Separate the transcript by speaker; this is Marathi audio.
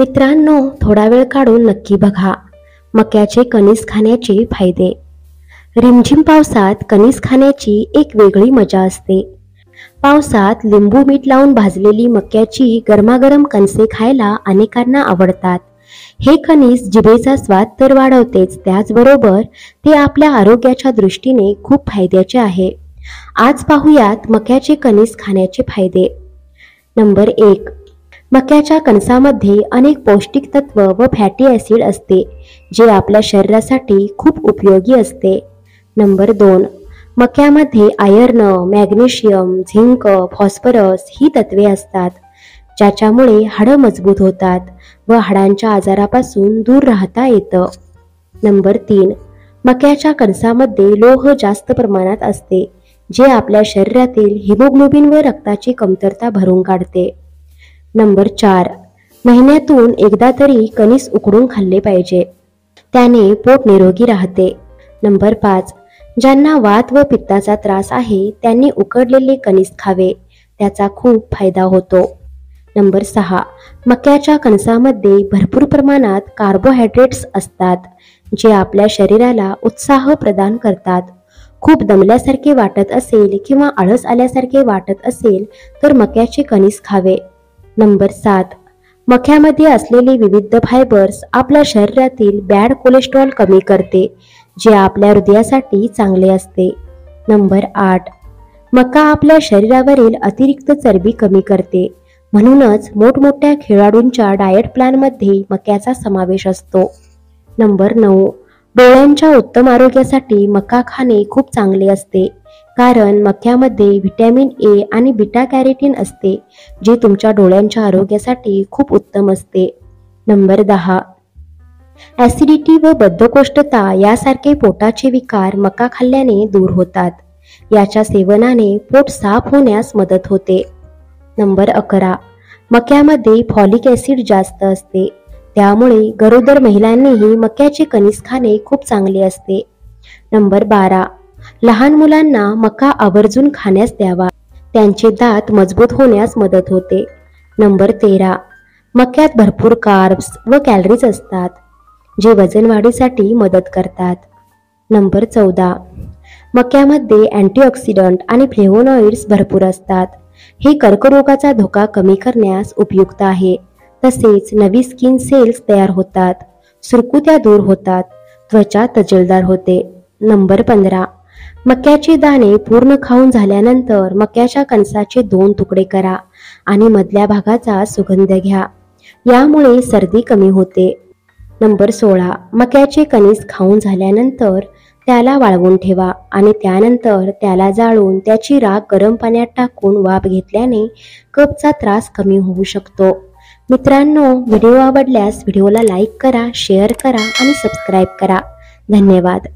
Speaker 1: मित्रांनो, थोडा वेळ काढून नक्की बघा मक्याचे कणीस खाण्याचे फायदे। रिमझिम पावसात कणीस खाण्याची एक वेगळी मजा असते। पावसात लिंबू मीठ लावून भाजलेली मक्याची गरमागरम कणसे खायला अनेकांना आवडतात। हे कणीस जिभेचा स्वाद तर वाढवतेच, त्याचबरोबर ते आपल्या आरोग्याच्या दृष्टीने खूप फायद्याचे आहे। आज पाहूयात मक्याचे कणीस खाण्याचे फायदे। नंबर 1, मक्याच्या कणसामध्ये अनेक पौष्टिक तत्व व फॅटी ॲसिड असते, जे आपल्या शरीरासाठी खूप उपयोगी असते। नंबर 2, मक्यामध्ये आयर्न, मॅग्नेशियम, झिंक, फॉस्फरस ही तत्वे असतात, ज्याच्यामुळे हाडं मजबूत होतात व हाडांच्या आजारापासून दूर राहता येतं। नंबर 3, मक्याच्या कणसामध्ये लोह जास्त प्रमाणात असते, जे आपल्या शरीरातील हिमोग्लोबिन व रक्ताची कमतरता भरून काढते। नंबर 4, महिन्यातून एकदा तरी कणीस उकडून खाल्ले पाहिजे, त्याने पोट निरोगी राहते। नंबर 5, ज्यांना वात व पित्ताचा त्रास आहे त्यांनी उकडलेले कणीस खावे, त्याचा खूप फायदा होतो। नंबर 6, मक्याच्या कणसामध्ये भरपूर प्रमाणात कार्बोहायड्रेट्स असतात, जे आपल्या शरीराला उत्साह प्रदान करतात। खूप दमल्यासारखे वाटत असेल किंवा आळस आल्यासारखे वाटत असेल तर मक्याचे कणीस खावे। नंबर 7, मक्यामध्ये असलेले विविध फायबर्स आपल्या शरीरातील बॅड कोलेस्ट्रॉल कमी करते, जे आपल्या हृदयासाठी चांगले असते। नंबर 8, मका आपल्या शरीरावरील अतिरिक्त चरबी कमी करते, म्हणूनच मोठमोठ्या खेळाडूंच्या डाएट प्लॅनमध्ये मक्याचा समावेश असतो। नंबर 9, डोळ्यांच्या उत्तम आरोग्यासाठी मका खाणे खूप चांगले असते, कारण मक्यामध्ये व्हिटॅमिन ए आणि बीटा कॅरोटीन असते, जे तुमच्या डोळ्यांच्या आरोग्यासाठी खूप उत्तम असते। नंबर 10, ॲसिडिटी व बद्धकोष्ठता यासारखे पोटाचे विकार मका खाल्ल्याने दूर होतात। याच्या सेवनाने पोट साफ होण्यास मदत होते। नंबर 11, मक्यामध्ये फॉलिक ॲसिड जास्त असते, त्यामुळे गरोदर महिलांनीही मक्याचे कणीस खाणे खूप चांगले असते। नंबर 12, लहान मुलांना मका आवर्जून खाण्यास द्यावा, त्यांचे दात मजबूत होण्यास मदत होते। नंबर 13, मक्यात भरपूर कार्ब्स व कॅलरीज असतात, जे वजन वाढीसाठी मदत करतात। नंबर 14, मक्यामध्ये अँटीऑक्सिडंट आणि फ्लेव्होनॉइड्स भरपूर असतात, हे कर्करोगाचा धोका कमी करण्यास उपयुक्त आहे। तसेच नवी स्किन सेल्स तयार होतात, सुरकुत्या दूर होतात, त्वचा तजेलदार होते। नंबर 15, मक्याचे दाणे पूर्ण खाऊन झाल्यानंतर मक्याच्या कणसाचे 2 तुकडे करा आणि मधल्या भागाचा सुगंध घ्या, यामुळे सर्दी कमी होते। नंबर 16, मक्याचे कणीस खाऊन झाल्यानंतर त्याला वाळवून ठेवा आणि त्यानंतर त्याला जाळून त्याची राख गरम पाण्यात टाकून वाफ घेतल्याने कफचा त्रास कमी होऊ शकतो। मित्रांनो, व्हिडिओ आवडल्यास व्हिडिओला लाईक करा, शेअर करा आणि सबस्क्राईब करा। धन्यवाद।